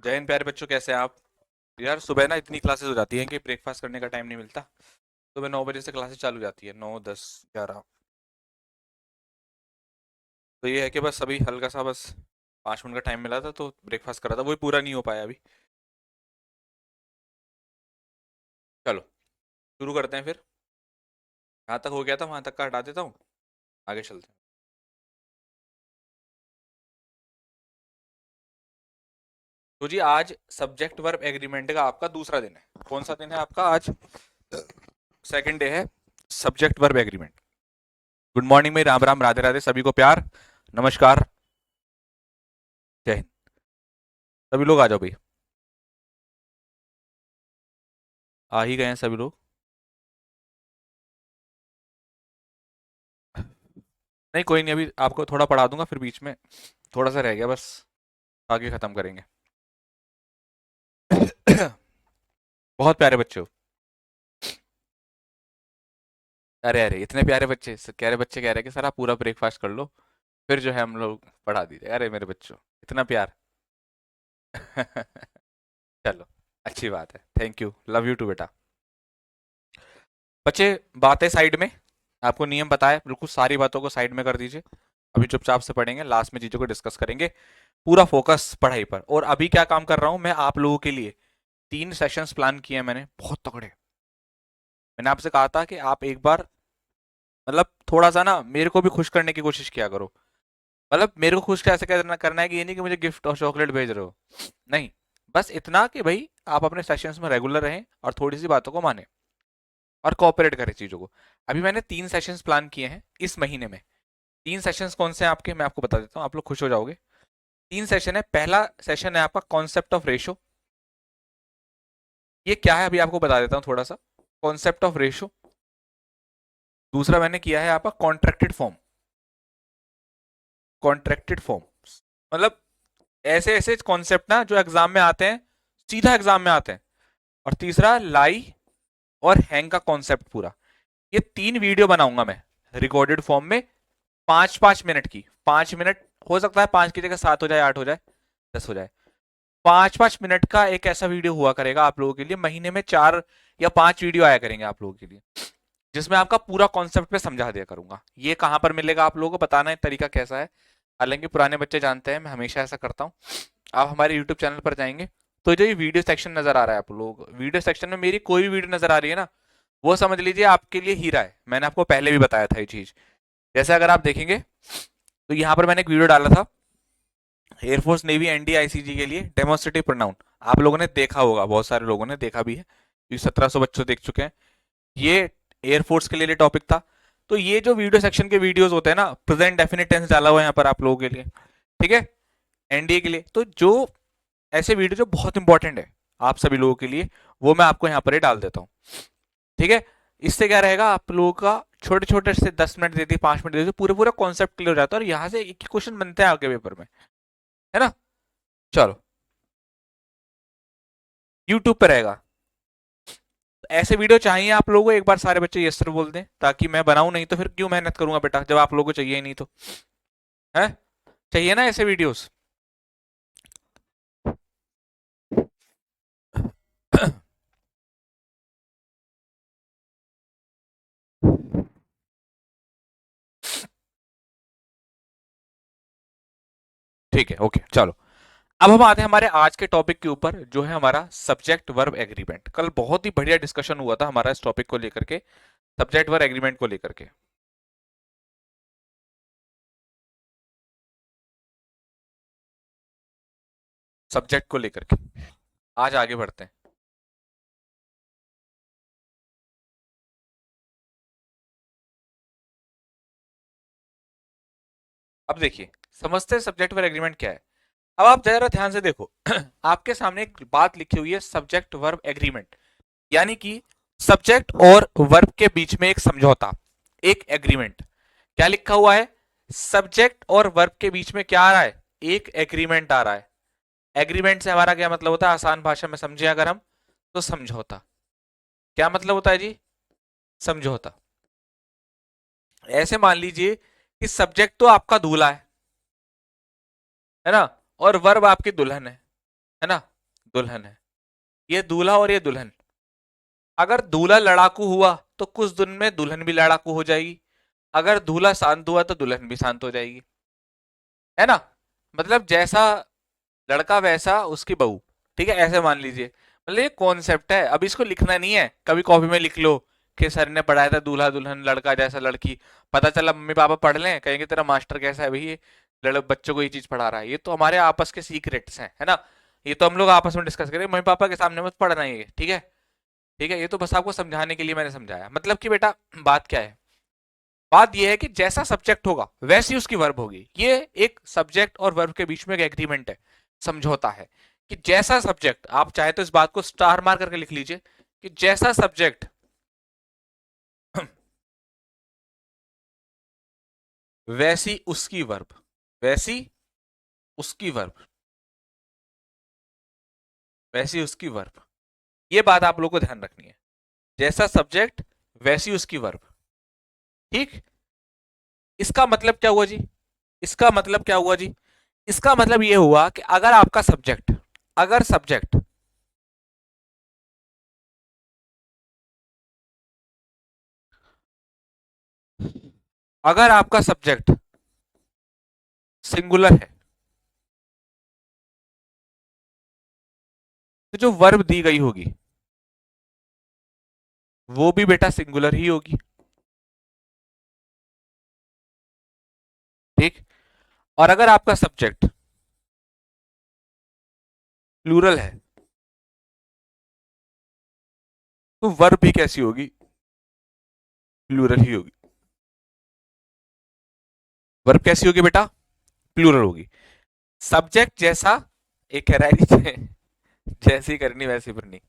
जय हिंद प्यारे बच्चों, कैसे हैं आप? यार सुबह ना इतनी क्लासेस हो जाती हैं कि ब्रेकफास्ट करने का टाइम नहीं मिलता। सुबह 9 बजे से क्लासेस चालू हो जाती है, 9, 10, 11। तो ये है कि बस अभी हल्का सा बस 5 मिनट का टाइम मिला था तो ब्रेकफास्ट करा था, वही पूरा नहीं हो पाया अभी। चलो शुरू करते हैं फिर। जहाँ तक हो गया था वहां तक का हटा देता हूँ, आगे चलते हैं। तो जी आज सब्जेक्ट वर्ब एग्रीमेंट का आपका दूसरा दिन है। कौन सा दिन है आपका आज? सेकंड डे है subject verb agreement. Good morning में राम राम राधे राधे सभी को प्यार नमस्कार, जय हिंद। सभी लोग आ जाओ भाई, आ ही गए हैं सभी लोग। नहीं कोई नहीं, अभी आपको थोड़ा पढ़ा दूंगा, फिर बीच में थोड़ा सा रह गया बस, आगे खत्म करेंगे। बहुत प्यारे बच्चे हो। अरे अरे इतने प्यारे बच्चे, प्यारे बच्चे कह रहे हैं कि सर आप पूरा ब्रेकफास्ट कर लो, फिर जो है हम लोग पढ़ा दीजिए। अरे मेरे बच्चों, इतना प्यार। चलो, अच्छी बात है, thank you, love you too बेटा। बच्चे बातें साइड में, आपको नियम बताए, बिल्कुल सारी बातों को साइड में कर दीजिए। अभी चुपचाप से पढ़ेंगे, लास्ट में चीजों को डिस्कस करेंगे। पूरा फोकस पढ़ाई पर। और अभी क्या काम कर रहा हूं मैं आप लोगों के लिए, 3 सेशंस प्लान किए हैं मैंने, बहुत तगड़े। मैंने आपसे कहा था कि आप एक बार मतलब थोड़ा सा ना मेरे को भी खुश करने की कोशिश किया करो। मतलब मेरे को खुश कैसे करना करना है कि ये नहीं कि मुझे गिफ्ट और चॉकलेट भेज रहे हो, नहीं। बस इतना कि भाई आप अपने सेशंस में रेगुलर रहें और थोड़ी सी बातों को माने और कोऑपरेट करें चीजों को। अभी मैंने 3 सेशंस प्लान किए हैं इस महीने में। 3 सेशंस कौन से हैं आपके, मैं आपको बता देता हूँ, आप लोग खुश हो जाओगे। 3 सेशन है। पहला सेशन है आपका कॉन्सेप्ट ऑफ रेशो। ये क्या है अभी आपको बता देता हूँ थोड़ा सा। Concept of ratio. दूसरा मैंने किया है आपका कॉन्ट्रैक्टेड फॉर्म। कॉन्ट्रैक्टेड फॉर्म मतलब ऐसे ऐसे कॉन्सेप्ट ना जो एग्जाम में आते हैं, सीधा एग्जाम में आते हैं। और तीसरा लाई और हैंग का कॉन्सेप्ट पूरा। ये 3 वीडियो बनाऊंगा मैं रिकॉर्डेड फॉर्म में, 5-5 मिनट की। 5 मिनट, हो सकता है 5 की जगह 7 हो जाए, 8 हो जाए, 10 हो जाए। 5-5 मिनट का एक ऐसा वीडियो हुआ करेगा आप लोगों के लिए। महीने में 4 या 5 वीडियो आया करेंगे आप लोगों के लिए, जिसमें आपका पूरा कॉन्सेप्ट पे समझा दिया करूंगा। ये कहां पर मिलेगा आप लोगों को बताना है, तरीका कैसा है। हालांकि पुराने बच्चे जानते हैं मैं हमेशा ऐसा करता हूँ। आप हमारे यूट्यूब चैनल पर जाएंगे तो जो ये वीडियो सेक्शन नजर आ रहा है, आप लोग वीडियो सेक्शन में मेरी कोई भी वीडियो नजर आ रही है ना, वो समझ लीजिए आपके लिए हीरा है। मैंने आपको पहले भी बताया था ये चीज। जैसे अगर आप देखेंगे तो यहाँ पर मैंने एक वीडियो डाला था एयरफोर्स नेवी एनडीआईसीजी के लिए डेमोन्स्ट्रेटिव प्रोनाउन। आप लोगों ने देखा होगा, बहुत सारे लोगों ने देखा भी है, क्योंकि 1700 बच्चों देख चुके हैं। ये एयरफोर्स के लिए टॉपिक था। तो ये जो वीडियो सेक्शन के वीडियोस होते हैं ना, प्रेजेंट डेफिनेट टेंस डाला हुआ है यहाँ पर आप लोगों के लिए, ठीक है, एनडीए के लिए। तो जो ऐसे वीडियो जो बहुत इंपॉर्टेंट है आप सभी लोगों के लिए, वो मैं आपको यहाँ पर ही डाल देता हूँ, ठीक है। इससे क्या रहेगा, आप लोगों का छोटे छोटे से 10 मिनट देती, 5 मिनट देती, पूरे पूरा कॉन्सेप्ट क्लियर हो जाता है और यहाँ से एक क्वेश्चन बनते हैं आगे पेपर में, है ना। चलो, यूट्यूब पे रहेगा। ऐसे वीडियो चाहिए आप लोगों को, एक बार सारे बच्चे यस सर बोल दें ताकि मैं बनाऊं, नहीं तो फिर क्यों मेहनत करूंगा बेटा जब आप लोगों को चाहिए ही नहीं तो, है। चाहिए ना ऐसे वीडियोस। ठीक है, ओके, चलो। अब हम आते हैं हमारे आज के टॉपिक के ऊपर, जो है हमारा सब्जेक्ट वर्ब एग्रीमेंट। कल बहुत ही बढ़िया डिस्कशन हुआ था हमारा इस टॉपिक को लेकर के, सब्जेक्ट वर्ब एग्रीमेंट को लेकर के। सब्जेक्ट को लेकर के आज आगे बढ़ते हैं। अब देखिए, समझते हैं सब्जेक्ट वर्ब एग्रीमेंट क्या है। अब आप जरा ध्यान से देखो। आपके सामने एक बात लिखी हुई है, सब्जेक्ट वर्ब एग्रीमेंट, यानी कि सब्जेक्ट और वर्ब के बीच में एक समझौता, एक एग्रीमेंट। क्या लिखा हुआ है? सब्जेक्ट और वर्ब के बीच में क्या आ रहा है? एक एग्रीमेंट आ रहा है। एग्रीमेंट से हमारा क्या मतलब होता है, आसान भाषा में समझे अगर हम, तो समझौता। क्या मतलब होता है जी? समझौता। ऐसे मान लीजिए कि सब्जेक्ट तो आपका दूल्हा है ना, और वर्ब आपकी दुल्हन है ना। दुल्हन है। ये दूल्हा और ये दुल्हन। अगर दूल्हा लड़ाकू हुआ तो कुछ दिन में दुल्हन भी लड़ाकू हो जाएगी। अगर दूल्हा शांत हुआ तो दुल्हन भी शांत हो जाएगी, है ना। मतलब जैसा लड़का वैसा उसकी बहू। ठीक है, ऐसे मान लीजिए। मतलब ये कॉन्सेप्ट है, अब इसको लिखना नहीं है, कभी कॉपी में लिख लो कि सर ने पढ़ाया था दूल्हा दुल्हन लड़का जैसा लड़की। पता चला मम्मी पापा पढ़ लें, कहेंगे तेरा मास्टर कैसा है भाई, ये बच्चों को ये चीज पढ़ा रहा है। ये तो हमारे आपस के सीक्रेट्स हैं, है ना। ये तो हम लोग आपस में डिस्कस करें, मम्मी पापा के सामने मत पढ़ना ये, ठीक है। ठीक है, ये तो बस आपको समझाने के लिए मैंने समझाया। मतलब कि बेटा बात क्या है, बात यह है कि जैसा सब्जेक्ट होगा वैसी उसकी वर्ब होगी। ये एक सब्जेक्ट और वर्ब के बीच में एक एग्रीमेंट है, समझौता है, कि जैसा सब्जेक्ट, आप चाहे तो इस बात को स्टार मार करके लिख लीजिए, कि जैसा सब्जेक्ट वैसी उसकी वर्ब, वैसी उसकी वर्ब, वैसी उसकी वर्ब। ये बात आप लोगों को ध्यान रखनी है, जैसा सब्जेक्ट वैसी उसकी वर्ब। ठीक। इसका मतलब क्या हुआ जी, इसका मतलब क्या हुआ जी, इसका मतलब ये हुआ कि अगर आपका सब्जेक्ट, अगर सब्जेक्ट अगर आपका सब्जेक्ट सिंगुलर है तो जो वर्ब दी गई होगी वो भी बेटा सिंगुलर ही होगी। ठीक। और अगर आपका सब्जेक्ट प्लूरल है तो वर्ब भी कैसी होगी, प्लूरल ही होगी। वर्ब कैसी होगी बेटा, प्लूरल होगी। सब्जेक्ट जैसा, एक कह रहा है जैसी करनी वैसी भरनी।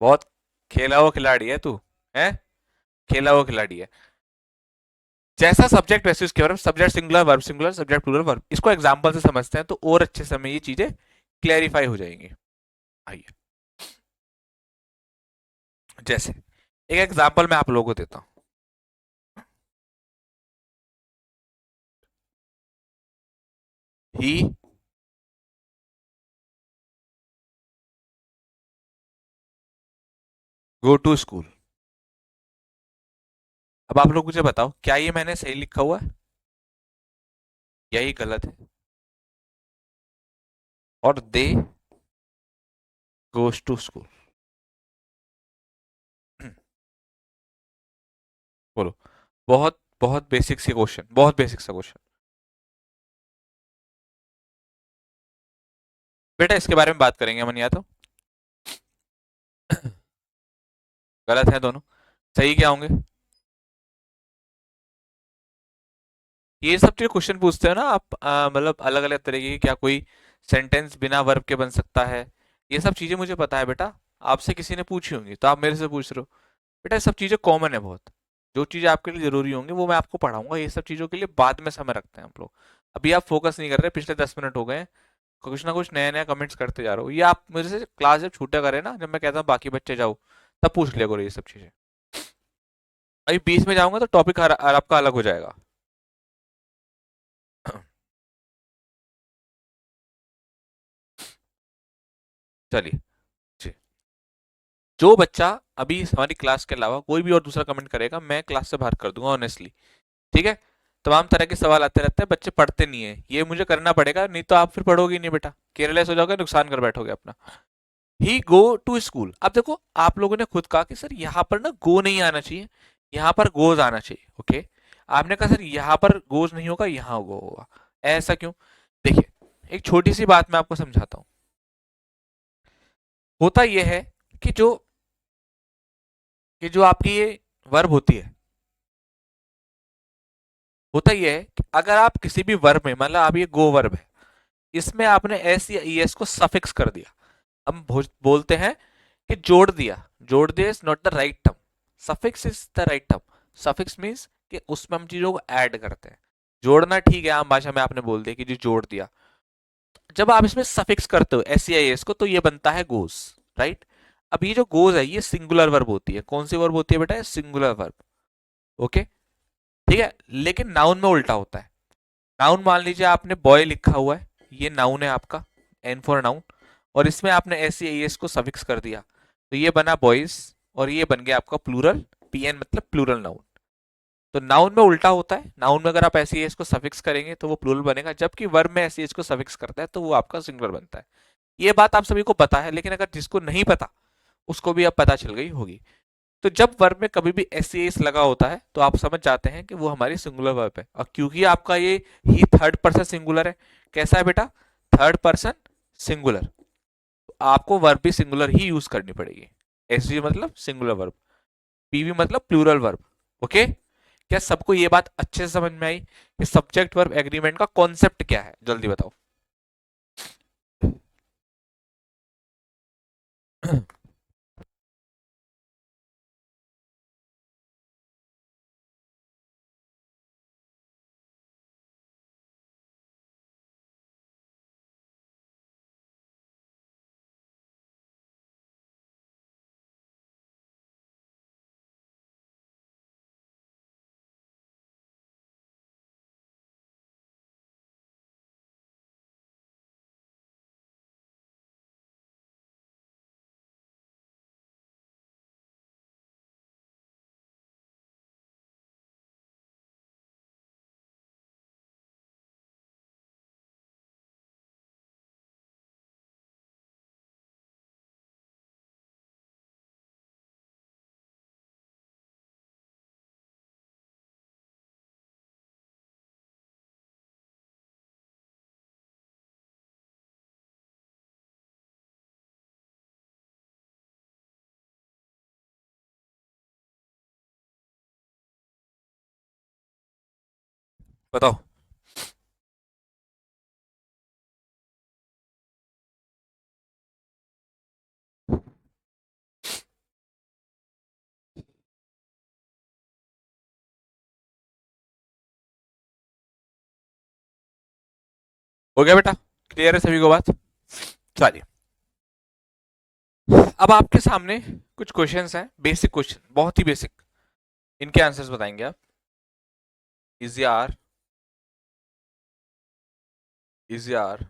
बहुत खेला हुआ खिलाड़ी है तू, है खेला हुआ खिलाड़ी है। जैसा सब्जेक्ट वैसे उसके verb, subject singular verb singular, subject plural verb. इसको एग्जांपल से समझते हैं तो और अच्छे से हमें ये चीजें क्लैरिफाई हो जाएंगी। आइए, जैसे एक एग्जांपल मैं आप लोगों को देता हूं। ही गो टू स्कूल। अब आप लोग मुझे बताओ, क्या ये मैंने सही लिखा हुआ है या ये गलत है। और दे गोस टू स्कूल। बोलो। बहुत बहुत बेसिक सी क्वेश्चन, बहुत बेसिक सा क्वेश्चन। बेटा इसके बारे में बात करेंगे मन, या तो गलत है दोनों, सही क्या होंगे। ये सब जो क्वेश्चन पूछते हो ना आप, मतलब अलग अलग तरीके की, क्या कोई सेंटेंस बिना वर्ब के बन सकता है, ये सब चीजें मुझे पता है बेटा। आपसे किसी ने पूछी होंगी तो आप मेरे से पूछ रहे हो। बेटा ये सब चीजें कॉमन है बहुत। जो चीजें आपके लिए जरूरी होंगी वो मैं आपको पढ़ाऊंगा, ये सब चीजों के लिए बाद में समय रखते हैं हम लोग। अभी आप फोकस नहीं कर रहे, पिछले 10 मिनट हो गए कुछ ना कुछ नया नया कमेंट्स करते जा रहे हो। ये आप मेरे से क्लास जब छूटा करे ना, जब मैं कहता हूँ बाकी बच्चे जाओ, तब पूछ लिया करो ये सब चीजें। अभी बीच में जाऊंगा तो टॉपिक आपका अलग हो जाएगा। चलिए जी। जो बच्चा अभी हमारी क्लास के अलावा कोई भी और दूसरा कमेंट करेगा मैं क्लास से बाहर कर दूंगा ऑनेस्टली। ठीक है। तमाम तरह के सवाल आते रहते हैं, बच्चे पढ़ते नहीं है, ये मुझे करना पड़ेगा, नहीं तो आप फिर पढ़ोगे नहीं बेटा, केयरलेस हो जाओगे, नुकसान कर बैठोगे अपना। ही गो टू स्कूल। अब देखो आप लोगों ने खुद कहा कि सर यहाँ पर ना गो नहीं आना चाहिए, यहाँ पर गोज आना चाहिए। ओके। आपने कहा सर यहाँ पर गोज नहीं होगा, यहाँ गो होगा। ऐसा क्यों। देखिए एक छोटी सी बात मैं आपको समझाता हूँ। होता यह है कि जो आपकी ये वर्ब होती है, होता यह है कि अगर आप किसी भी वर्ब में, मतलब आप ये गो वर्ब है, इसमें आपने एस या ई एस को सफिक्स कर दिया। हम बोलते हैं कि जोड़ दिया। जोड़ दिया is not the right term, suffix is the right term. Suffix means कि उसमें हम चीजों को ऐड करते हैं। जोड़ना ठीक है, आम भाषा में आपने बोल दिया कि जो जोड़ दिया। जब आप इसमें सफिक्स करते हो एस या एस को तो ये बनता है गोस, राइट। अब ये जो गोज है ये सिंगुलर वर्ब होती है। कौन सी वर्ब होती है बेटा, सिंगुलर वर्ब। ओके। ठीक है, लेकिन नाउन में उल्टा होता है। नाउन मान लीजिए आपने बॉय लिखा हुआ है, ये नाउन है आपका, एन फॉर नाउन। और इसमें आपने एस को सफिक्स कर दिया, तो ये बना बॉयज, और ये बन गया आपका प्लूरल, पीएन मतलब प्लूरल नाउन। तो नाउन में उल्टा होता है, नाउन में अगर आप एस को सफिक्स करेंगे तो वो प्लूरल बनेगा, जबकि वर्ब में एस को सफिक्स करता है तो वो आपका सिंगुलर बनता है। ये बात आप सभी को पता है, लेकिन अगर जिसको नहीं पता उसको भी अब पता चल गई होगी। तो जब वर्ब में कभी भी एस लगा होता है तो आप समझ जाते हैं कि वो हमारी सिंगुलर वर्ब है। और क्योंकि आपका ये ही थर्ड पर्सन सिंगुलर है, कैसा है बेटा, थर्ड पर्सन सिंगुलर, तो आपको वर्ब भी सिंगुलर ही यूज करनी पड़ेगी। एस मतलब सिंगुलर वर्ब, पीवी मतलब प्लूरल वर्ब। ओके, क्या सबको ये बात अच्छे से समझ में आई कि सब्जेक्ट वर्ब एग्रीमेंट का कॉन्सेप्ट क्या है, जल्दी बताओ। बताओ। हो गया बेटा, क्लियर है सभी को बात। चलिए, अब आपके सामने कुछ क्वेश्चंस हैं, बेसिक क्वेश्चन, बहुत ही बेसिक, इनके आंसर्स बताएंगे आप। इजी आर, इजी आर,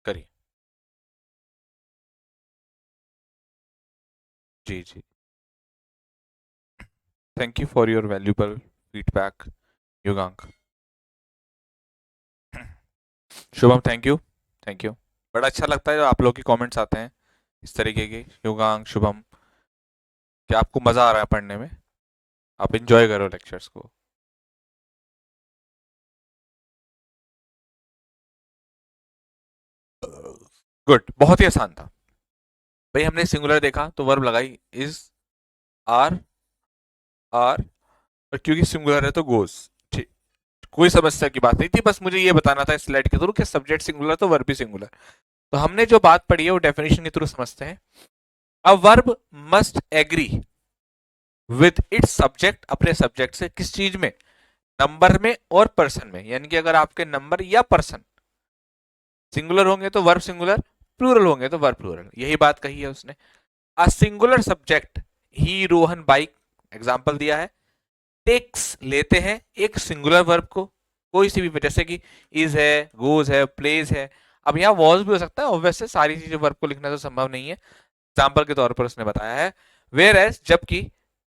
करिए। जी जी, thank you for your valuable feedback Yugank. Shubham, thank you, thank you. बड़ा अच्छा लगता है जब आप लोग के कमेंट्स आते हैं इस तरीके के, युगांक, शुभम, कि आपको मजा आ रहा है पढ़ने में, आप इंजॉय करो लेक्चर्स को। गुड, बहुत ही आसान था भाई। हमने सिंगुलर देखा तो वर्ब लगाई इज, आर, आर, और क्योंकि सिंगुलर है तो गोज। ठीक, कोई समस्या की बात नहीं थी, बस मुझे ये बताना था स्लाइड के थ्रू कि सब्जेक्ट सिंगुलर तो वर्ब भी सिंगुलर। तो हमने जो बात पढ़ी है वो डेफिनेशन के थ्रू समझते हैं। A verb must agree with its subject, अपने सब्जेक्ट से, किस चीज में, नंबर में और पर्सन में। यानी कि अगर आपके नंबर या पर्सन सिंगुलर होंगे तो वर्ब सिंगुलर, प्लूरल होंगे तो वर्ब प्लूरल, यही बात कही है उसने। A singular subject, he Rohan bike, example दिया है। टेक्स, लेते हैं एक सिंगुलर वर्ब को, कोई सी भी, जैसे कि इज है, गोज है, प्लेज है। अब यहाँ वॉज भी हो सकता है, ऑब्वियसली सारी चीजें वर्ब को लिखना तो संभव नहीं है, एग्जाम्पल के तौर पर उसने बताया है। वेयर एज, जबकि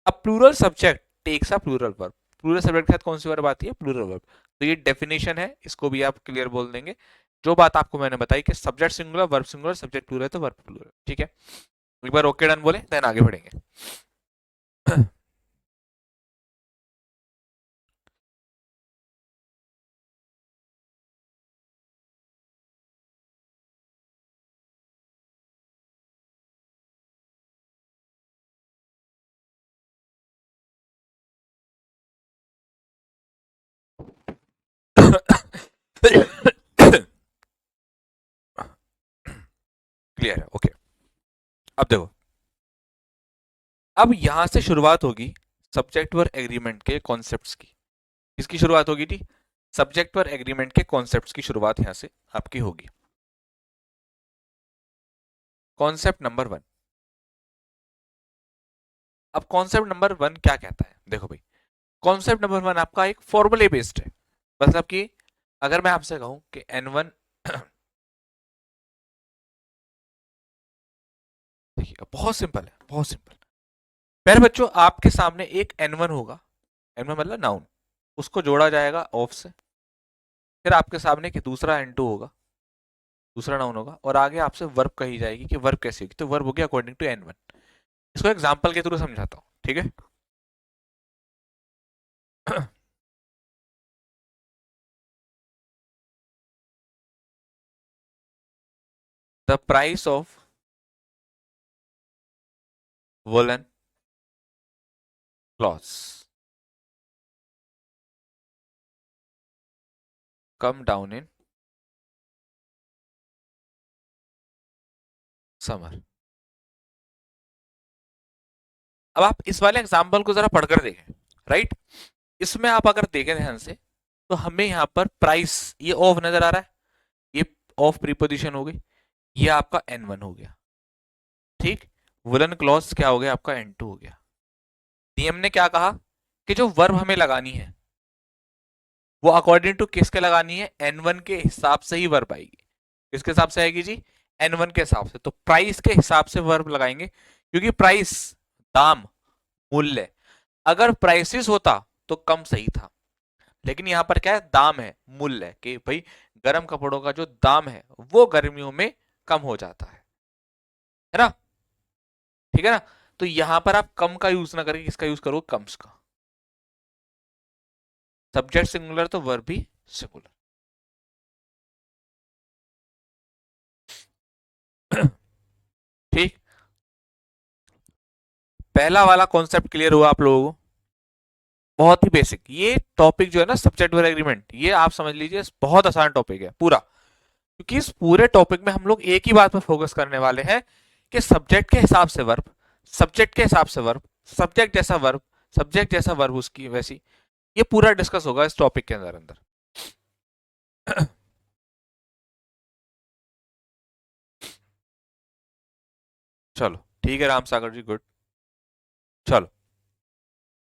a plural subject takes a plural verb, plural subject के साथ कौन सी वर्ब आती है, प्लूरल वर्ब। तो ये डेफिनेशन है, इसको भी आप क्लियर बोल देंगे। जो बात आपको मैंने बताई कि subject singular, verb singular, subject plural है तो वर्ब प्लूरल, ठीक है। एक बार ओके डन बोले, देन आगे बढ़ेंगे। क्लियर है, ओके। अब देखो, अब यहां से शुरुआत होगी सब्जेक्ट वर्ब एग्रीमेंट के कॉन्सेप्ट्स की। किसकी शुरुआत होगी थी, सब्जेक्ट वर्ब एग्रीमेंट के कॉन्सेप्ट्स की शुरुआत यहां से आपकी होगी। Concept number one. अब कॉन्सेप्ट नंबर वन क्या कहता है, देखो भाई, कॉन्सेप्ट नंबर 1 आपका एक फॉर्मूले बेस्ड है, मतलब कि अगर मैं आपसे कहूं कि N1 देखिए बहुत सिंपल है, बहुत सिंपल। पहले बच्चों आपके सामने एक N1 होगा, N1 मतलब नाउन, उसको जोड़ा जाएगा ऑफ से, फिर आपके सामने एक दूसरा N2 होगा, दूसरा नाउन होगा, और आगे आपसे वर्ब कही जाएगी कि वर्ब कैसी होगी, तो वर्ब होगी अकॉर्डिंग टू N1। इसको एग्जांपल के थ्रू समझाता हूं, ठीक है। The price of woollen clothes come down in summer. अब आप इस वाले एग्जाम्पल को जरा पढ़कर देखें, राइट। इसमें आप अगर देखें ध्यान से, तो हमें यहाँ पर प्राइस, ये ऑफ नजर आ रहा है, ये ऑफ प्रीपोजिशन हो गई, ये आपका N1 हो गया, ठीक। वुलन क्लॉथ क्या हो गया आपका N2 हो गया। नियम ने क्या कहा कि जो वर्ब हमें लगानी है वो अकॉर्डिंग टू किसके लगानी है, N1 के हिसाब से ही वर्ब आएगी। किसके हिसाब से आएगी जी, N1 के हिसाब से। तो प्राइस के हिसाब से वर्ब लगाएंगे, क्योंकि प्राइस दाम, मूल्य। अगर प्राइसिस होता तो कम सही था, लेकिन यहां पर क्या है, दाम है, मूल्य है, कि भाई गर्म कपड़ों का जो दाम है वो गर्मियों में कम हो जाता है ना, ठीक है ना। तो यहां पर आप कम का यूज ना करके किसका यूज करो, कम्स का। सब्जेक्ट सिंगुलर तो वर्ब भी सिंगुलर। ठीक, पहला वाला कॉन्सेप्ट क्लियर हुआ आप लोगों को, बहुत ही बेसिक। ये टॉपिक जो है ना सब्जेक्ट वर्ब एग्रीमेंट, ये आप समझ लीजिए बहुत आसान टॉपिक है पूरा, क्योंकि इस पूरे टॉपिक में हम लोग एक ही बात पर फोकस करने वाले हैं कि सब्जेक्ट के हिसाब से वर्ब, सब्जेक्ट के हिसाब से वर्ब, सब्जेक्ट जैसा वर्ब, सब्जेक्ट जैसा वर्ब उसकी वैसी, ये पूरा डिस्कस होगा इस टॉपिक के अंदर अंदर। चलो ठीक है राम सागर जी, गुड। चलो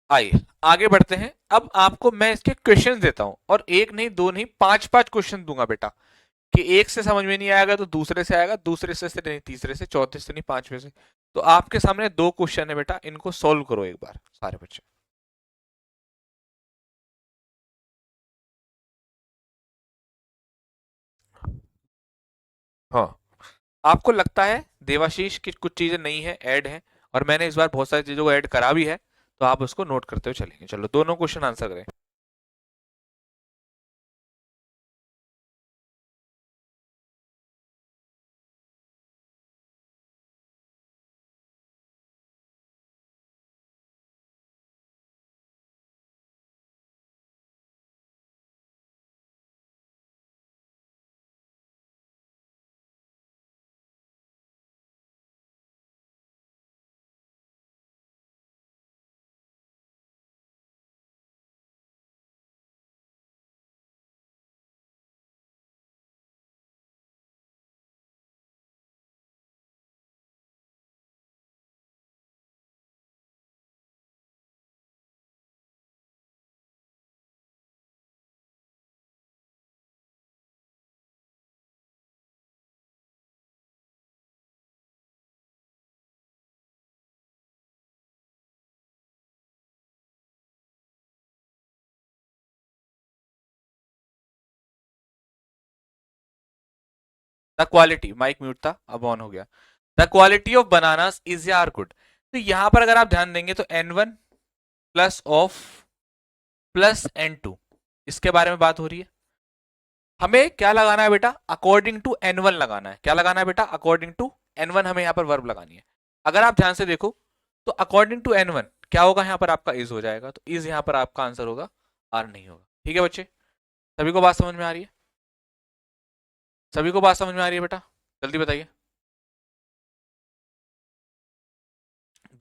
आइए आगे बढ़ते हैं। अब आपको मैं इसके क्वेश्चन देता हूं, और एक नहीं दो नहीं, पांच पांच क्वेश्चन दूंगा बेटा, कि एक से समझ में नहीं आएगा तो दूसरे से आएगा, दूसरे से नहीं, तीसरे से, चौथे से नहीं, पांचवे से। तो आपके सामने दो क्वेश्चन है बेटा, इनको सॉल्व करो एक बार सारे बच्चे। हाँ, आपको लगता है देवाशीष की कुछ चीजें नहीं है, ऐड है, और मैंने इस बार बहुत सारी चीजों को ऐड करा भी है, तो आप उसको नोट करते हुए चलेंगे। चलो दोनों क्वेश्चन आंसर करें। द क्वालिटी, माइक म्यूट था अब ऑन हो गया। The quality of bananas is are good. तो यहां पर अगर आप ध्यान देंगे तो N1 plus of plus N2, इसके बारे में बात हो रही है। हमें क्या लगाना है बेटा, अकॉर्डिंग टू N1 लगाना है। क्या लगाना है बेटा, अकॉर्डिंग टू N1 हमें यहाँ पर वर्ब लगानी है। अगर आप ध्यान से देखो तो अकॉर्डिंग टू N1 क्या होगा, यहाँ पर आपका इज हो जाएगा, तो इज यहाँ पर आपका आंसर होगा, आर नहीं होगा। ठीक है बच्चे, सभी को बात समझ में आ रही है, सभी को बात समझ में आ रही है बेटा, जल्दी बताइए।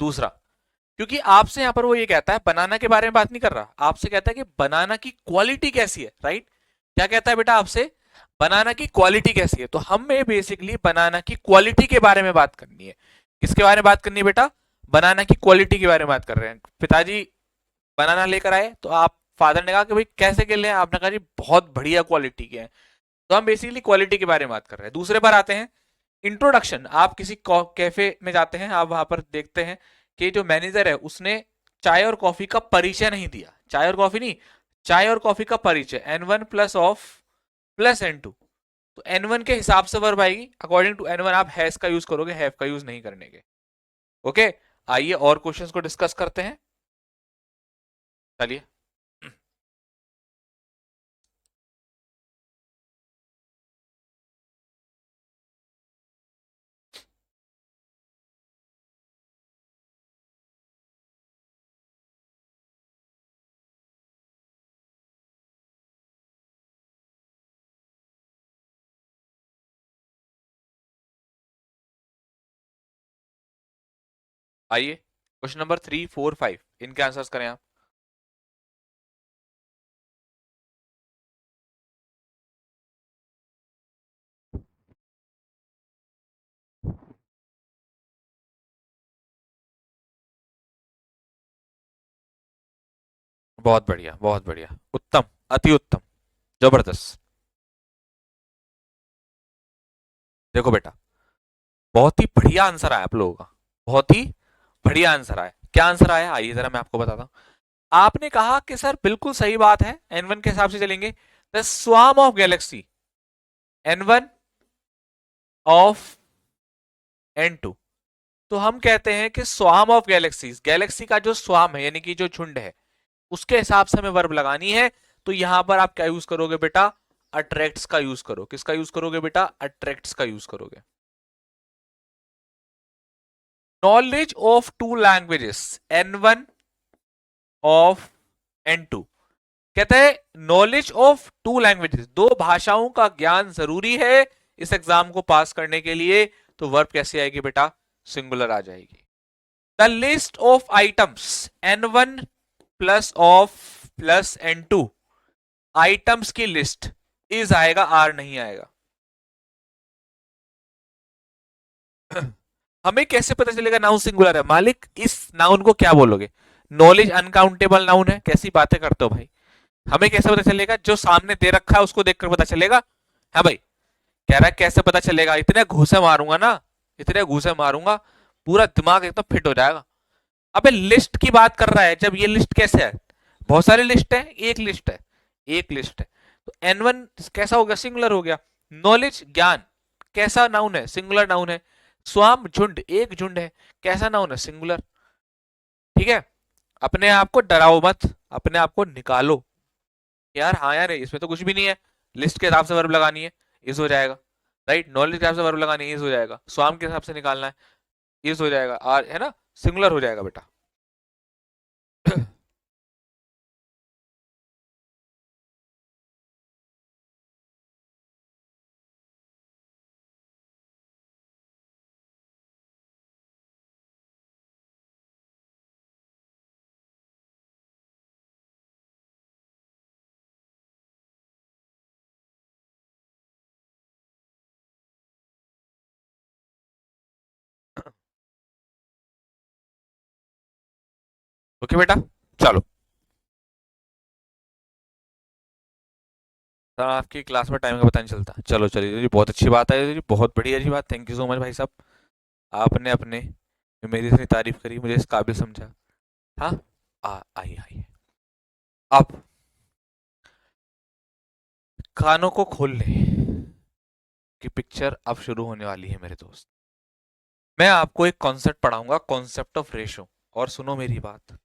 दूसरा, क्योंकि आपसे यहाँ पर वो ये कहता है, बनाना के बारे में बात नहीं कर रहा, आपसे कहता है कि बनाना की क्वालिटी कैसी है, राइट। क्या कहता है बेटा आपसे, बनाना की क्वालिटी कैसी है। तो हमें बेसिकली बनाना की क्वालिटी के बारे में बात करनी है। किसके बारे में बात करनी है बेटा, बनाना की क्वालिटी के बारे में बात कर रहे हैं। पिताजी बनाना लेकर आए, तो आप फादर ने कहा कि भाई कैसे के लिए, आपने कहा जी बहुत बढ़िया क्वालिटी के हैं। तो हम बेसिकली क्वालिटी के बारे में बात कर रहे हैं। दूसरे पर आते हैं, इंट्रोडक्शन। आप किसी कैफे में जाते हैं, आप वहां पर देखते हैं कि जो मैनेजर है उसने चाय और कॉफी का परिचय नहीं दिया, चाय और कॉफी नहीं, चाय और कॉफी का परिचय, N1 plus of plus N2। तो N1 के हिसाब से वर्ब आएगी, अकॉर्डिंग टू N1 आप हैज का यूज करोगे, हैव का यूज नहीं करने के। ओके, आइए और क्वेश्चंस को डिस्कस करते हैं। चलिए, आइए क्वेश्चन नंबर 3, 4, 5 इनके आंसर्स करें आप। बहुत बढ़िया, बहुत बढ़िया, उत्तम, अति उत्तम, जबरदस्त। देखो बेटा, बहुत ही बढ़िया आंसर आया आप लोगों का, बहुत ही बढ़िया आंसर आया। क्या आंसर आया, आइए जरा मैं आपको बताता हूँ। आपने कहा कि सर बिल्कुल सही बात है, N1 के हिसाब से चलेंगे, the swarm of Galaxy, N1 of N2। तो हम कहते हैं कि स्वार्म ऑफ गैलेक्सीज, गैलेक्सी का जो स्वार्म है यानी कि जो झुंड है, उसके हिसाब से हमें वर्ब लगानी है। तो यहां पर आप क्या यूज करोगे बेटा, अट्रैक्ट्स का यूज करो। किसका यूज करोगे बेटा, अट्रैक्ट्स का यूज करोगे। Knowledge of to languages, N1 of N2। कहते हैं नॉलेज ऑफ टू लैंग्वेजेस, दो भाषाओं का ज्ञान जरूरी है इस एग्जाम को पास करने के लिए। तो वर्ब कैसे आएगी बेटा, सिंगुलर आ जाएगी। The list of items, N1 plus of plus N2, items की लिस्ट, इज आएगा, आर नहीं आएगा। हमें कैसे पता चलेगा नाउन सिंगुलर है, मालिक इस नाउन को क्या बोलोगे। नॉलेज अनकाउंटेबल नाउन है, कैसी बातें करते हो भाई। हमें कैसे पता चलेगा, जो सामने दे रखा है उसको देखकर पता चलेगा। है भाई, कह रहा है कैसे पता चलेगा, इतने घूसे मारूंगा ना, इतने घूसे मारूंगा, पूरा दिमाग एकदम फिट हो जाएगा। अबे लिस्ट की बात कर रहा है, जब ये लिस्ट कैसे है, बहुत सारी लिस्ट है, एक लिस्ट है, एक लिस्ट है। तो N1 कैसा हो गया, सिंगुलर हो गया। नॉलेज ज्ञान, कैसा नाउन है, सिंगुलर नाउन है। स्वाम झुंड, एक झुंड है, कैसा नाउन है, सिंगुलर। ठीक है, अपने आप को डराओ मत, अपने आप को निकालो यार, हाँ यार इसमें तो कुछ भी नहीं है, लिस्ट के हिसाब से वर्ब लगानी है, इस हो जाएगा। राइट, नॉलेज के हिसाब से वर्ब लगानी है, इस हो जाएगा। स्वाम के हिसाब से निकालना है, इस हो जाएगा, आर है ना, सिंगुलर हो जाएगा बेटा। ओके बेटा, चलो। सर आपकी क्लास में टाइम का पता नहीं चलता, चलो चलिए जी, बहुत अच्छी बात है जी, बहुत बढ़िया जी बात, थैंक यू सो मच भाई साहब। आपने अपने मेरी इतनी तारीफ करी, मुझे इस काबिल समझा। हाँ, आइए आइए, अब कानों को खोल ले कि पिक्चर अब शुरू होने वाली है मेरे दोस्त। मैं आपको एक कॉन्सेप्ट पढ़ाऊंगा, कॉन्सेप्ट ऑफ रेशो। और सुनो मेरी बात,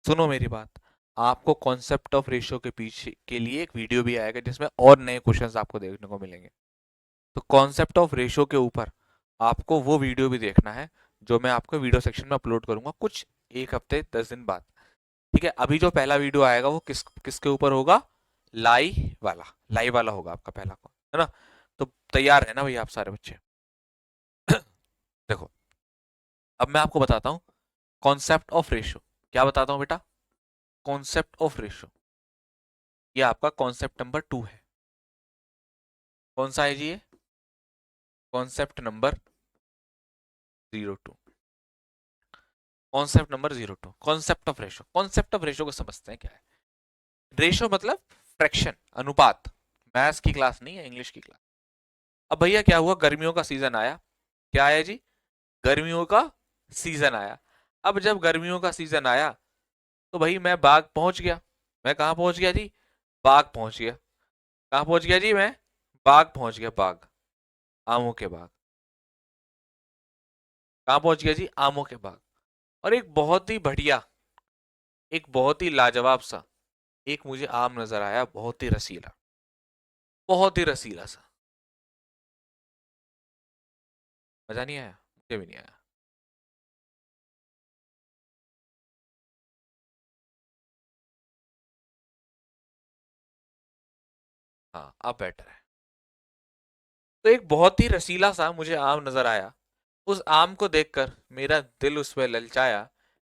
सुनो मेरी बात, आपको कॉन्सेप्ट ऑफ रेशो के पीछे के लिए एक वीडियो भी आएगा जिसमें और नए क्वेश्चंस आपको देखने को मिलेंगे। तो कॉन्सेप्ट ऑफ रेशो के ऊपर आपको वो वीडियो भी देखना है, जो मैं आपको वीडियो सेक्शन में अपलोड करूंगा कुछ एक हफ्ते 10 दिन बाद। ठीक है, अभी जो पहला वीडियो आएगा वो किसके ऊपर होगा, लाई वाला, लाई वाला होगा आपका पहला कौन, है ना। तो तैयार है ना भैया आप सारे बच्चे। देखो, अब मैं आपको बताता हूँ कॉन्सेप्ट ऑफ रेशो। क्या बताता हूँ बेटा, कॉन्सेप्ट ऑफ रेशो। ये आपका कॉन्सेप्ट नंबर 2 है। कौन सा है जी ये, concept number 02। Concept number 02, concept of ratio. Concept of ratio को समझते हैं क्या है। रेशो मतलब फ्रैक्शन, अनुपात। मैथ्स की क्लास नहीं है, इंग्लिश की क्लास। अब भैया क्या हुआ, गर्मियों का सीजन आया। क्या आया जी, गर्मियों का सीजन आया। अब जब गर्मियों का सीजन आया तो भाई मैं बाग पहुंच गया। मैं कहाँ पहुंच गया जी, बाग पहुंच गया। कहाँ पहुंच गया जी मैं, बाग पहुंच गया, बाग, आमों के बाग। कहाँ पहुंच गया जी, आमों के बाग। और एक बहुत ही बढ़िया, एक बहुत ही लाजवाब सा एक मुझे आम नजर आया, बहुत ही रसीला, बहुत ही रसीला सा। मजा नहीं आया, मुझे भी नहीं आया। हाँ अब बेटर है। तो एक बहुत ही रसीला सा मुझे आम नजर आया। उस आम को देखकर मेरा दिल उस पर ललचाया।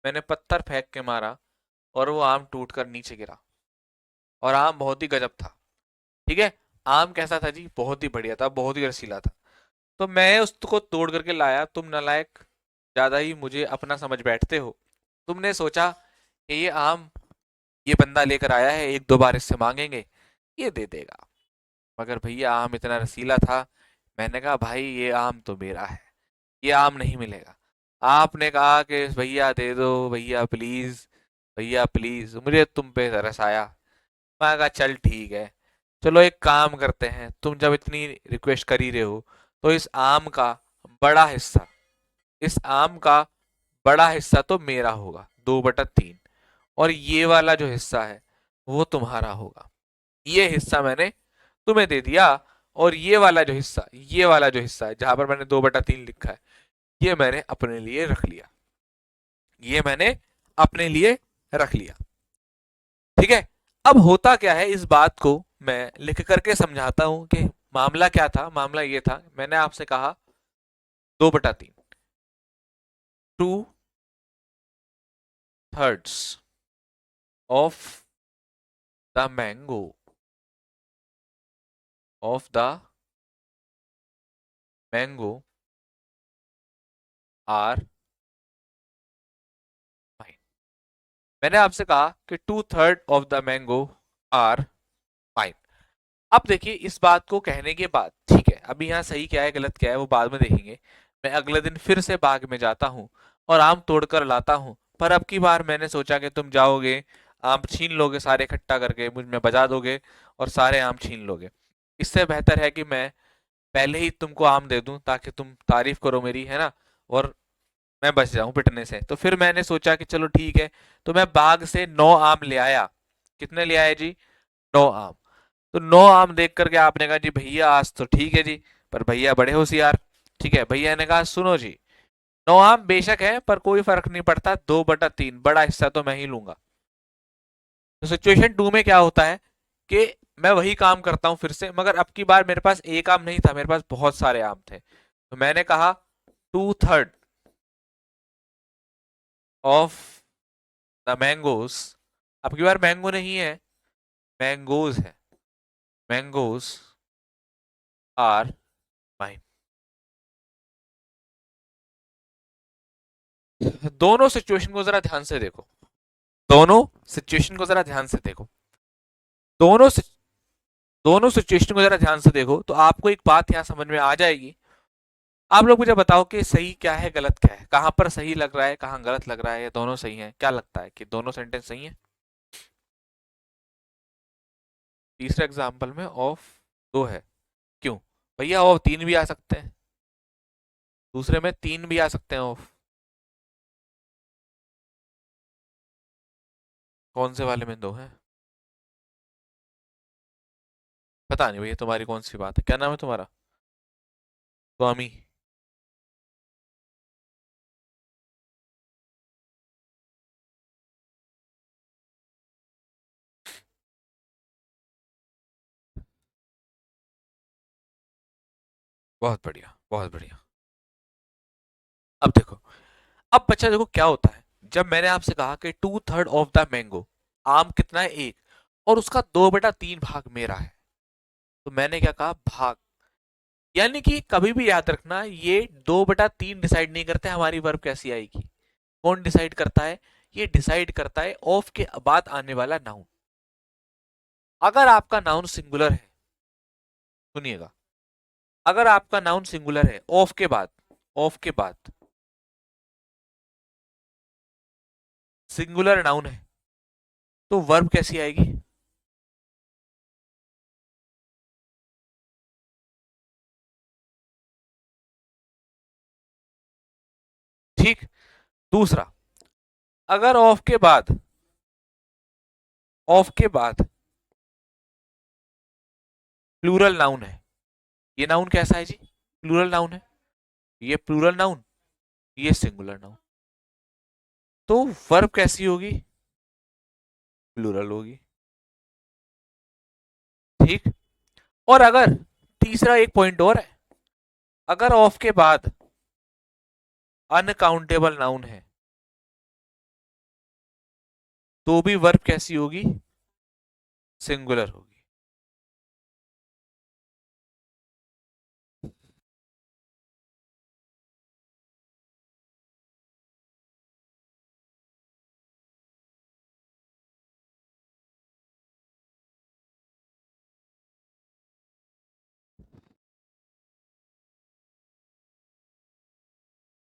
मैंने पत्थर फेंक के मारा और वो आम टूटकर नीचे गिरा। और आम बहुत ही गजब था। ठीक है, आम कैसा था जी, बहुत ही बढ़िया था, बहुत ही रसीला था। तो मैं उसको तोड़ करके लाया। तुम नालायक ज्यादा ही मुझे अपना समझ बैठते हो। तुमने सोचा कि ये आम ये बंदा लेकर आया है, एक दो बार इससे मांगेंगे ये दे देगा। मगर भैया आम इतना रसीला था। मैंने कहा भाई ये आम तो मेरा है, ये आम नहीं मिलेगा। आपने कहा कि भैया दे दो, भैया प्लीज, भैया प्लीज, मुझे तुम पे तरस आया। मैं कहा चल ठीक है, चलो एक काम करते हैं, तुम जब इतनी रिक्वेस्ट कर ही रहे हो तो इस आम का बड़ा हिस्सा, इस आम का बड़ा हिस्सा तो मेरा होगा, 2/3। और ये वाला जो हिस्सा है वो तुम्हारा होगा। ये हिस्सा मैंने तुम्हें दे दिया। और ये वाला जो हिस्सा, ये वाला जो हिस्सा है जहां पर मैंने 2/3 लिखा है, ये मैंने अपने लिए रख लिया। ये मैंने अपने लिए रख लिया। ठीक है। अब होता क्या है, इस बात को मैं लिख करके समझाता हूं कि मामला क्या था। मामला ये था, मैंने आपसे कहा 2/3, 2/3 of the mango, of the mango are mine. मैंने आपसे कहा कि 2/3 of the mango are mine. अब देखिए इस बात को कहने के बाद, ठीक है, अभी यहाँ सही क्या है गलत क्या है वो बाद में देखेंगे। मैं अगले दिन फिर से बाग में जाता हूँ और आम तोड़कर लाता हूँ। पर अब की बार मैंने सोचा कि तुम जाओगे, आम छीन लोगे सारे इकट्ठा करके, मुझ में बजा दोगे और सारे आम छीन लोगे। इससे बेहतर है कि मैं पहले ही तुमको आम दे दूं ताकि तुम तारीफ करो मेरी, है ना, और मैं बच जाऊं पिटने से। तो फिर मैंने सोचा कि चलो ठीक है, तो मैं बाग से 9 आम ले आया। कितने ले आए जी, 9 आम। तो 9 आम देख करके आपने कहा जी भैया आज तो ठीक है जी। पर भैया बड़े होशियार। ठीक है, भैया ने कहा सुनो जी, 9 आम बेशक है पर कोई फर्क नहीं पड़ता, 2/3 बड़ा हिस्सा तो मैं ही लूंगा। तो सिचुएशन 2 में क्या होता है कि मैं वही काम करता हूं फिर से, मगर अब की बार मेरे पास एक आम नहीं था, मेरे पास बहुत सारे आम थे। तो मैंने कहा 2/3 ऑफ द मैंगोज। अब की बार मैंगो नहीं है, मैंगोज है, मैंगोज आर माइन। दोनों सिचुएशन को जरा ध्यान से देखो, दोनों सिचुएशन को जरा ध्यान से देखो, दोनों दोनों सिचुएशन को जरा ध्यान से देखो तो आपको एक बात यहाँ समझ में आ जाएगी। आप लोग मुझे बताओ कि सही क्या है गलत क्या है, कहां पर सही लग रहा है कहां गलत लग रहा है, या दोनों सही है, क्या लगता है कि दोनों सेंटेंस सही है। तीसरे एग्जाम्पल में ऑफ 2 है, क्यों भैया, ऑफ 3 भी आ सकते हैं, दूसरे में 3 भी आ सकते हैं ऑफ। कौन से वाले में 2 है, पता नहीं भैया तुम्हारी कौन सी बात है, क्या नाम है तुम्हारा, स्वामी। बहुत बढ़िया, बहुत बढ़िया। अब देखो, अब बच्चा देखो क्या होता है, जब मैंने आपसे कहा कि 2/3 ऑफ द मैंगो, आम कितना है, एक, और उसका 2/3 भाग मेरा है। तो मैंने क्या कहा, भाग। यानी कि कभी भी याद रखना, ये 2/3 डिसाइड नहीं करते हमारी वर्ब कैसी आएगी। कौन डिसाइड करता है? ये डिसाइड करता है ऑफ के बाद आने वाला नाउन। अगर आपका नाउन सिंगुलर है, सुनिएगा, अगर आपका नाउन सिंगुलर है, ऑफ के बाद सिंगुलर नाउन है, तो वर्ब कैसी आएगी? ठीक। दूसरा, अगर ऑफ के बाद प्लूरल नाउन है, ये नाउन कैसा है जी? प्लूरल नाउन है। ये प्लूरल नाउन, ये सिंगुलर नाउन, तो वर्ब कैसी होगी? प्लूरल होगी। ठीक। और अगर तीसरा एक पॉइंट और है, अगर ऑफ के बाद अनकाउंटेबल नाउन है, तो भी वर्ब कैसी होगी? सिंगुलर होगी।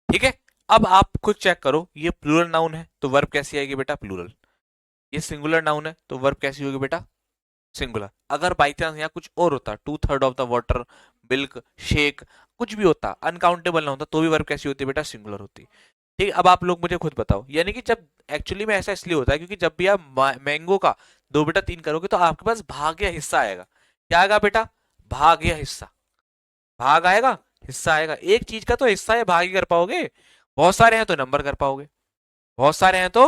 ठीक है। अब आप खुद चेक करो, ये प्लूरल नाउन है तो वर्ब कैसी आएगी बेटा? प्लूरल। ये सिंगुलर नाउन है तो वर्ब कैसी होगी बेटा? सिंगुलर। अगर बाई चांस यहाँ कुछ और होता, 2/3 of the water, milk, shake, कुछ भी होता, अनकाउंटेबल ना होता, तो भी वर्ब कैसी होती बेटा? सिंगुलर होती। ठीक। अब आप लोग मुझे खुद बताओ, यानी कि जब एक्चुअली में ऐसा इसलिए होता है क्योंकि जब भी आप मैंगो का 2/3 करोगे तो आपके पास भाग या हिस्सा आएगा। क्या आएगा बेटा? भाग या हिस्सा। भाग आएगा, हिस्सा आएगा। एक चीज का तो हिस्सा या भाग ही कर पाओगे, बहुत सारे हैं तो नंबर कर पाओगे, बहुत सारे हैं तो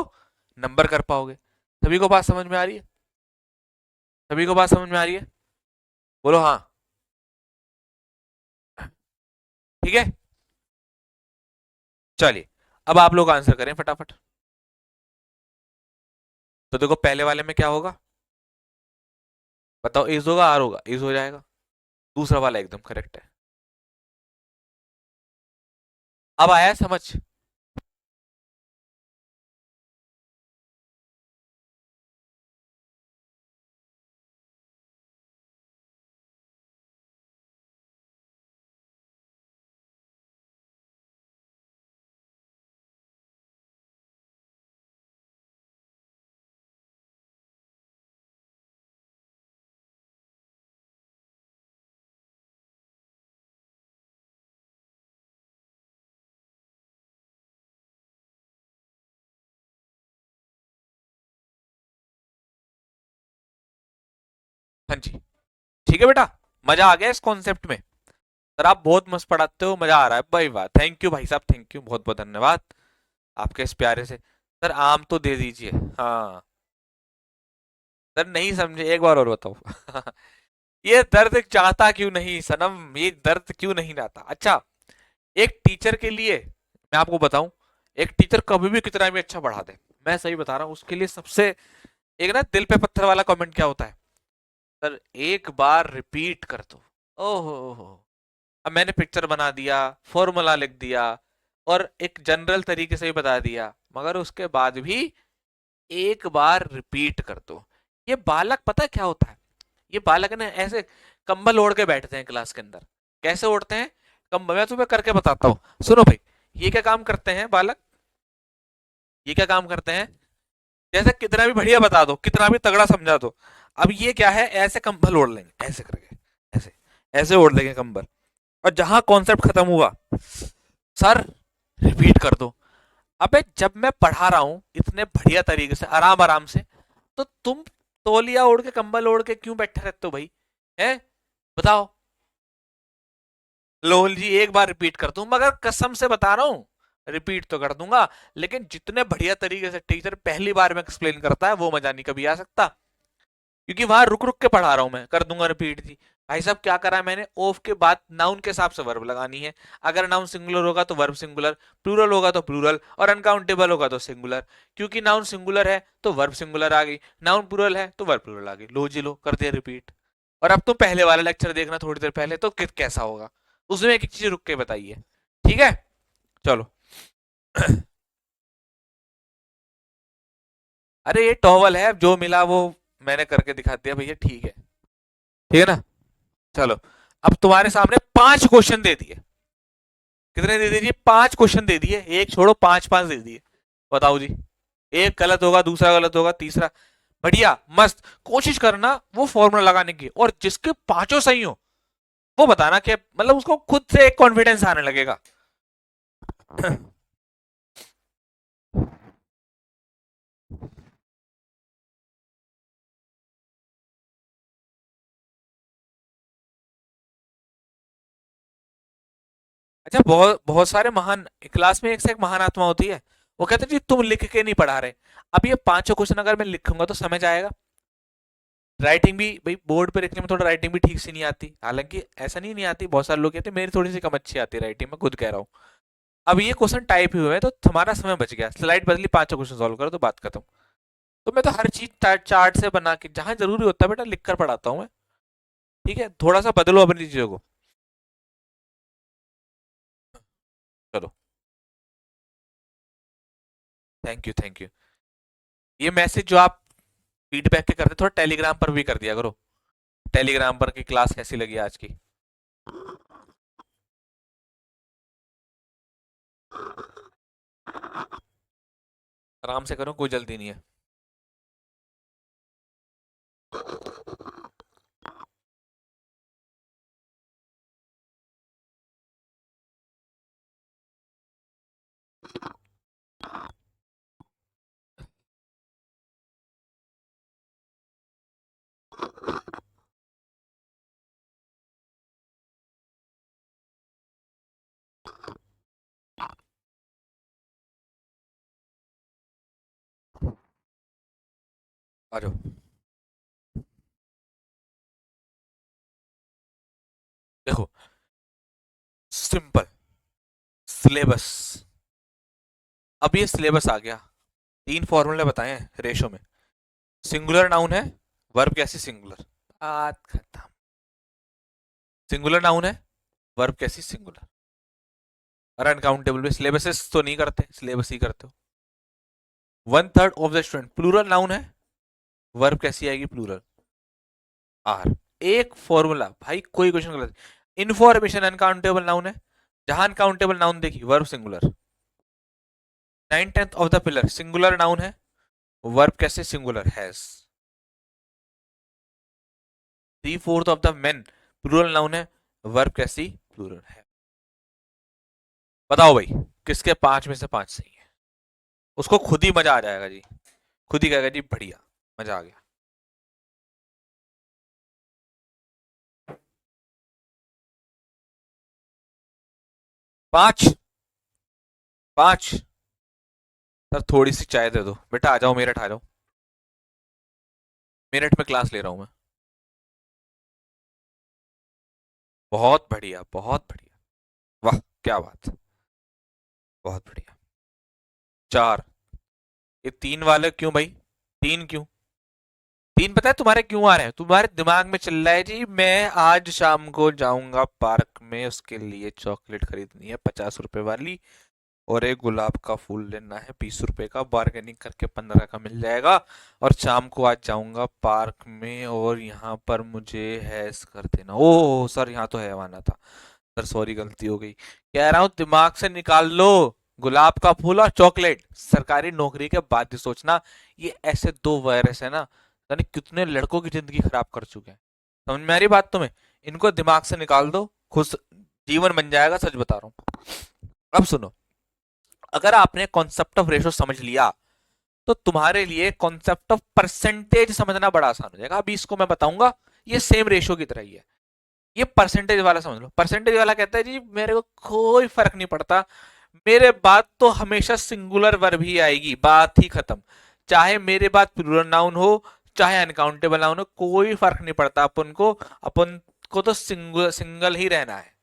नंबर कर पाओगे। सभी को बात समझ में आ रही है? सभी को बात समझ में आ रही है? बोलो हाँ। ठीक है, चलिए अब आप लोग आंसर करें फटाफट। तो देखो पहले वाले में क्या होगा बताओ? इज होगा, आर होगा, इज हो जाएगा। दूसरा वाला एकदम करेक्ट है। अब आया समझ? हाँ जी। ठीक है बेटा, मजा आ गया इस कॉन्सेप्ट में? सर आप बहुत मस्त पढ़ाते हो, मजा आ रहा है भाई। वाह, थैंक यू भाई साहब, थैंक यू, बहुत बहुत धन्यवाद आपके इस प्यारे से। सर आम तो दे दीजिए। हाँ सर, नहीं समझे, एक बार और बताओ। ये दर्द चाहता क्यों नहीं सनम, ये दर्द क्यों नहीं आता? अच्छा, एक टीचर के लिए मैं आपको बताऊं, एक टीचर कभी भी कितना भी अच्छा पढ़ा दे, मैं सही बता रहा हूँ, उसके लिए सबसे एक ना दिल पे पत्थर वाला कमेंट क्या होता है? सर एक बार रिपीट कर दो। ओहो, अब मैंने पिक्चर बना दिया, फॉर्मूला लिख दिया, और एक जनरल तरीके से ही बता दिया, मगर उसके बाद भी एक बार रिपीट कर दो। ये बालक पता है क्या होता है? ये बालक ने ऐसे कंबल ओढ़ के बैठते हैं क्लास के अंदर। कैसे ओढ़ते हैं कंबल? मैं तुम्हें करके बताता हूँ, सुनो भाई। ये क्या काम करते हैं बालक? ये क्या काम करते हैं? जैसे कितना भी बढ़िया बता दो, कितना भी तगड़ा समझा दो, अब ये क्या है, ऐसे कंबल ओढ़ लेंगे, ऐसे करके, ऐसे ऐसे ओढ़ लेंगे कंबल, और जहां कॉन्सेप्ट खत्म हुआ, सर रिपीट कर दो। अबे जब मैं पढ़ा रहा हूं इतने बढ़िया तरीके से, आराम आराम से, तो तुम तौलिया ओढ़ के, कंबल ओढ़ के क्यों बैठे रहते हो भाई? हैं? बताओ। लोल जी एक बार रिपीट कर दूं, मगर कसम से बता रहा हूं, रिपीट तो कर दूंगा, लेकिन जितने बढ़िया तरीके से टीचर पहली बार में एक्सप्लेन करता है वो मजा नहीं कभी आ सकता, क्योंकि वहां रुक रुक के पढ़ा रहा हूं मैं। कर दूंगा रिपीट जी। भाई साहब क्या करा है मैंने? ऑफ के बाद नाउन के हिसाब से वर्ब लगानी है। अगर नाउन सिंगुलर होगा तो वर्ब सिंगुलर, प्लूरल होगा तो प्लूरल, और अनकाउंटेबल होगा तो सिंगुलर। क्योंकि नाउन सिंगुलर है तो वर्ब सिंगुलर आ गई, नाउन प्लूरल है तो वर्ब प्लूरल आ गई। लो जी लो, कर दिया रिपीट। और अब तो पहले वाला लेक्चर देखना थोड़ी देर पहले, तो कैसा होगा, उसमें एक एक चीज रुक के बताइए। ठीक है, चलो। अरे ये टॉवल है, जो मिला वो मैंने करके दिखा दिया भैया, ठीक है ना। चलो, अब तुम्हारे सामने 5 क्वेश्चन दे दिए। कितने दे दीजिए? 5 क्वेश्चन दे दिए, एक छोड़ो, पांच पांच दे दिए। बताओ जी। एक गलत होगा, दूसरा गलत होगा, तीसरा। बढ़िया, मस्त। कोशिश करना वो फॉर्मूला लगाने की, और जिसके पांचों सही हो वो बताना कि मतलब उसको खुद से एक कॉन्फिडेंस आने लगेगा। अच्छा, बहुत बहुत सारे महान क्लास में एक से एक महान आत्मा होती है। वो कहते हैं जी तुम लिख के नहीं पढ़ा रहे। अब ये पांचों क्वेश्चन अगर मैं लिखूंगा तो समझ आएगा। राइटिंग भी भाई, बोर्ड पे लिखने में थोड़ा राइटिंग भी ठीक से नहीं आती, हालांकि ऐसा नहीं आती, बहुत सारे लोग कहते हैं मेरी थोड़ी सी कम अच्छी आती है राइटिंग, मैं खुद कह रहा हूँ। अब ये क्वेश्चन टाइप हुए हैं तो तुम्हारा समय बच गया, स्लाइड बदली, पांचों क्वेश्चन सॉल्व करो तो बात खत्म। तो मैं तो हर चीज चार्ट से बना के, जहां जरूरी होता है बेटा लिख कर पढ़ाता हूँ मैं। ठीक है, थोड़ा सा बदलो अपनी चीजों को। चलो, थैंक यू थैंक यू। ये मैसेज जो आप फीडबैक के करते, थोड़ा टेलीग्राम पर भी कर दिया करो। टेलीग्राम पर की क्लास कैसी लगी आज की। आराम से करो, कोई जल्दी नहीं है। आ जाओ। देखो, सिंपल सिलेबस। अब ये सिलेबस आ गया। 3 फॉर्मूले बताए हैं रेशो में। सिंगुलर नाउन है, वर्ब कैसी सिंगुलर, बात खत्म। सिंगुलर नाउन है, वर्ब कैसी सिंगुलर। और अनकाउंटेबल भी सिलेबसेस तो नहीं करते, सिलेबस ही करते हो। 1/3 of the student, plural noun है, वर्ब कैसी आएगी प्लूरल, आर। एक फॉर्मूला भाई, कोई क्वेश्चन गलत। इन्फॉर्मेशन अनकाउंटेबल नाउन है, जहां अनकाउंटेबल नाउन देखी verb singular. 9/10 of the pillar, singular noun है, वर्ब कैसे singular, has. 3/4 of the men, plural noun है, वर्ब कैसी प्लूरल है। बताओ भाई, किसके 5 में से 5 सही है। उसको खुद ही मजा आ जाएगा जी, खुद ही कहेगा जी बढ़िया, मजा आ गया। 5, 5। सर थोड़ी सी चाय दे दो बेटा, आ जाओ मेरठ आ जाओ। मेरठ में क्लास ले रहा हूँ मैं। बहुत बढ़िया, बहुत बढ़िया। वाह, क्या बात है, बहुत बढ़िया। 4। ये 3 वाले क्यों भाई? 3 क्यों? 3 पता है तुम्हारे क्यों आ रहे हैं? तुम्हारे दिमाग में चल रहा है जी मैं आज शाम को जाऊंगा पार्क में, उसके लिए चॉकलेट खरीदनी है 50 रुपए वाली, और एक गुलाब का फूल लेना है 20 रुपए का, बार्गेनिंग करके 15 का मिल जाएगा। और शाम को आज जाऊंगा पार्क में, और यहाँ पर मुझे हैस कर देना। ओह सर, यहाँ तो हैवाना था। सर सॉरी, गलती हो गई। कह रहा हूँ दिमाग से निकाल लो, गुलाब का फूल और चॉकलेट। सरकारी नौकरी के बाद ही सोचना। ये ऐसे 2 वायरस है ना, यानी कितने लड़कों की जिंदगी खराब कर चुके हैं। समझ में आ रही बात तुम्हें? इनको दिमाग से निकाल दो, खुश जीवन बन जाएगा, सच बता रहा हूँ। अब सुनो, अगर आपने कॉन्सेप्ट ऑफ रेशो समझ लिया तो तुम्हारे लिए कॉन्सेप्ट ऑफ परसेंटेज समझना बड़ा आसान हो जाएगा। अभी इसको मैं बताऊंगा, ये सेम रेशो की तरह ही है। ये परसेंटेज वाला समझ लो। परसेंटेज वाला कहता है जी मेरे को कोई फर्क नहीं पड़ता, मेरे बाद तो हमेशा सिंगुलर वर्ब ही आएगी, बात ही खत्म। चाहे मेरे बाद प्लूरल नाउन हो, चाहे अनकाउंटेबल नाउन हो, कोई फर्क नहीं पड़ता। अपन को तो सिंगल सिंगल ही रहना है।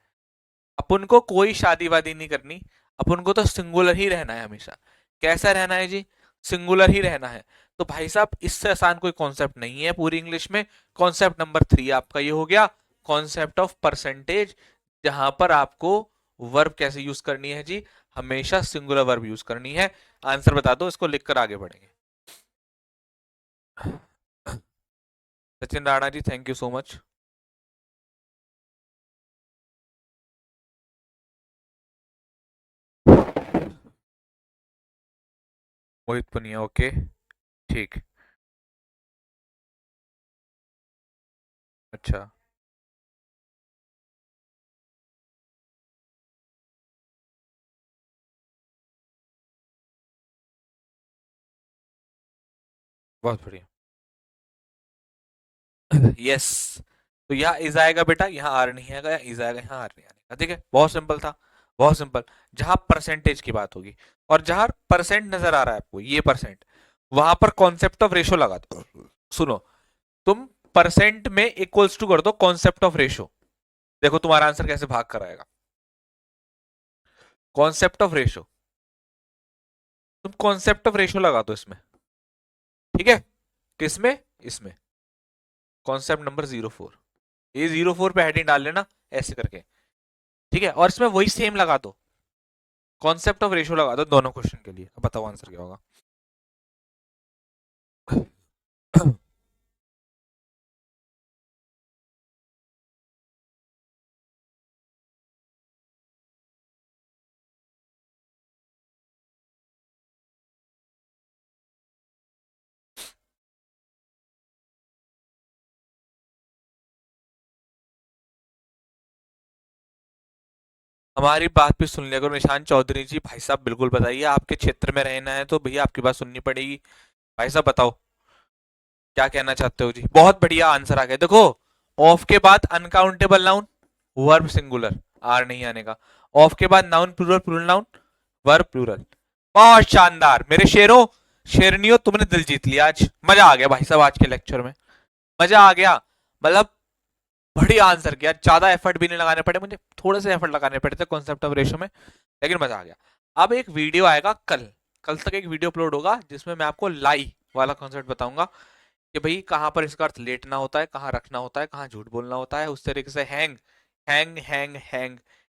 अपन को कोई शादी वादी नहीं करनी, अपन को तो सिंगुलर ही रहना है हमेशा। कैसा रहना है जी? सिंगुलर ही रहना है। तो भाई साहब, इससे आसान कोई कॉन्सेप्ट नहीं है पूरी इंग्लिश में। कॉन्सेप्ट नंबर 3 आपका ये हो गया, कॉन्सेप्ट ऑफ परसेंटेज, जहां पर आपको वर्ब कैसे यूज करनी है जी, हमेशा सिंगुलर वर्ब यूज करनी है। आंसर बता दो, इसको लिखकर आगे बढ़ेंगे। Sachin Rana ji, thank you so much. Mohit Punia, okay, ठीक। अच्छा, बहुत बढ़िया। यस। तो यहाँ इज आएगा बेटा, यहाँ आर नहीं आएगा, यहाँ इज आएगा, यहाँ आर नहीं आएगा। ठीक है, बहुत सिंपल था, बहुत सिंपल। जहां परसेंटेज की बात होगी और जहां परसेंट नजर आ रहा है आपको, ये परसेंट, वहां पर कॉन्सेप्ट ऑफ रेशो लगा दो। सुनो, तुम परसेंट में इक्वल्स टू कर दो कॉन्सेप्ट ऑफ रेशो, देखो तुम्हारा आंसर कैसे भाग कर आएगा। कॉन्सेप्ट ऑफ रेशो, तुम कॉन्सेप्ट ऑफ रेशो लगा दो इसमें, ठीक है। किसमें? इसमें, कॉन्सेप्ट नंबर 04, ये 04 पे हेडिंग डाल लेना ऐसे करके, ठीक है। और इसमें वही सेम लगा दो, कॉन्सेप्ट ऑफ रेशियो लगा दो दोनों क्वेश्चन के लिए। अब बताओ आंसर क्या होगा। हमारी बात भी सुन लिया करो निशान चौधरी जी, भाई साहब बिल्कुल बताइए, आपके क्षेत्र में रहना है तो भैया आपकी बात सुननी पड़ेगी। भाई साहब बताओ क्या कहना चाहते हो जी। बहुत बढ़िया आंसर आ गया, देखो ऑफ के बाद uncountable noun, verb singular, are नहीं आने का। ऑफ के बाद noun plural, plural noun, verb plural. बहुत शानदार मेरे शेरों, शेरनियों, तुमने दिल जीत लिया आज, मजा आ गया भाई साहब आज के लेक्चर में, मजा आ गया। मतलब बढ़िया आंसर किया, ज्यादा एफर्ट भी नहीं लगाने पड़े मुझे, थोड़े से एफर्ट लगाने पड़े थे कॉन्सेप्ट ऑफ रेशो में, लेकिन मजा आ गया। अब एक वीडियो आएगा कल, कल तक एक वीडियो अपलोड होगा जिसमें मैं आपको लाई वाला कॉन्सेप्ट बताऊंगा कि भाई कहां पर इसका अर्थ लेटना होता है, कहां रखना होता है, कहां झूठ बोलना होता है, उस तरीके से hang, hang hang hang,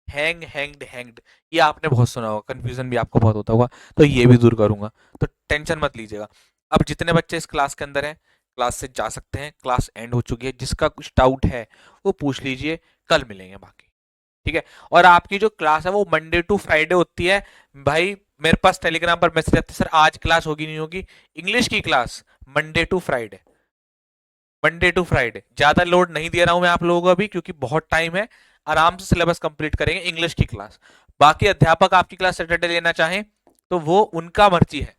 hang hanged hanged, ये आपने बहुत सुना होगा, कंफ्यूजन भी आपको बहुत होता होगा, तो ये भी दूर करूंगा, तो टेंशन मत लीजिएगा। अब जितने बच्चे इस क्लास के अंदर हैं, क्लास से जा सकते हैं, क्लास एंड हो चुकी है, जिसका कुछ डाउट है वो पूछ लीजिए, कल मिलेंगे बाकी, ठीक है। और आपकी जो क्लास है वो मंडे टू फ्राइडे होती है भाई, मेरे पास टेलीग्राम पर मैसेज आते, सर आज क्लास होगी नहीं होगी, इंग्लिश की class Monday to Friday, Monday to Friday, ज्यादा लोड नहीं दे रहा हूं मैं आप लोगों को अभी क्योंकि बहुत टाइम है, आराम से सिलेबस कंप्लीट करेंगे इंग्लिश की क्लास। बाकी अध्यापक आपकी क्लास सैटरडे लेना चाहें तो वो उनका मर्जी है,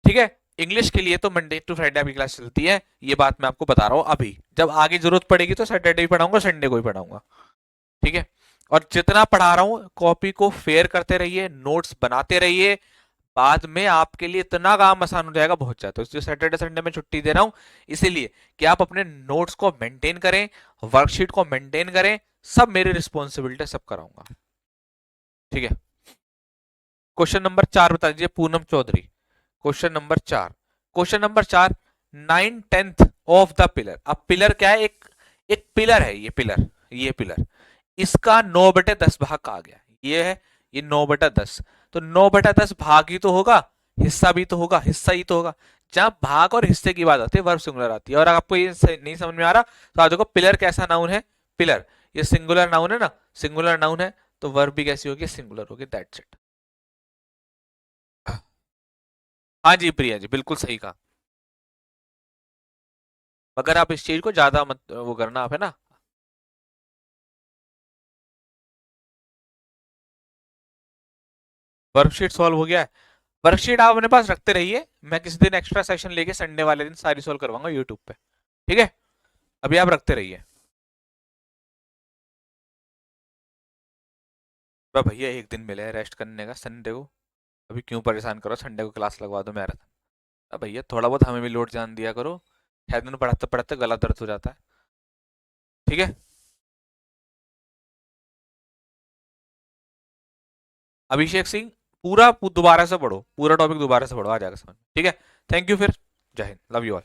ठीक है। इंग्लिश के लिए तो मंडे टू फ्राइडे आपकी क्लास चलती है, ये बात मैं आपको बता रहा हूं अभी, जब आगे जरूरत पड़ेगी तो सैटरडे भी पढ़ाऊंगा, संडे को भी पढ़ाऊंगा, ठीक है। और जितना पढ़ा रहा हूं कॉपी को फेयर करते रहिए, नोट्स बनाते रहिए, बाद में आपके लिए इतना काम आसान हो जाएगा, बहुत ज्यादा। तो इसलिए सैटरडे संडे में छुट्टी दे रहा हूं, इसीलिए कि आप अपने नोट्स को मेंटेन करें, वर्कशीट को मेंटेन करें, सब मेरी रिस्पॉन्सिबिलिटी, सब कराऊंगा, ठीक है। क्वेश्चन नंबर 4 बता दीजिए Poonam Chaudhary. Question number 4, question number 4, 9/10 of the pillar. अब पिलर क्या है, एक एक पिलर है, ये पिलर, ये पिलर, इसका 9/10 भाग का आ गया, ये है, ये 9/10, तो 9/10 भाग ही तो होगा, हिस्सा भी तो होगा, हिस्सा ही तो होगा। जहां भाग और हिस्से की बात आती है वर्ब सिंगुलर आती है। और आपको ये नहीं समझ में आ रहा तो आप देखो पिलर कैसा नाउन है, पिलर ये सिंगुलर नाउन है ना, सिंगुलर नाउन है तो वर्ब भी कैसी होगी, सिंगुलर होगी, दैट्स इट। हाँ जी प्रिया जी, बिल्कुल सही कहा, मगर आप इस चीज को ज्यादा मत वो करना आप, है ना। वर्कशीट सॉल्व हो गया है, वर्कशीट आप अपने पास रखते रहिए, मैं किसी दिन एक्स्ट्रा सेशन लेके संडे वाले दिन सारी सॉल्व करवाऊंगा यूट्यूब पे, ठीक है। अभी आप रखते रहिए। बस भैया एक दिन मिले है रेस्ट करने का, संडे को, अभी क्यों परेशान करो, संडे को क्लास लगवा दो मैराथन। अब भैया थोड़ा बहुत हमें भी लोड जान दिया करो, शायद दिन पढ़ाते पढ़ाते गला दर्द हो जाता है, ठीक है। अभिषेक सिंह, पूरा दोबारा से पढ़ो, पूरा टॉपिक दोबारा से पढ़ो, आ जाएगा समझ में, ठीक है। थैंक यू फिर, जय हिंद, लव यू ऑल।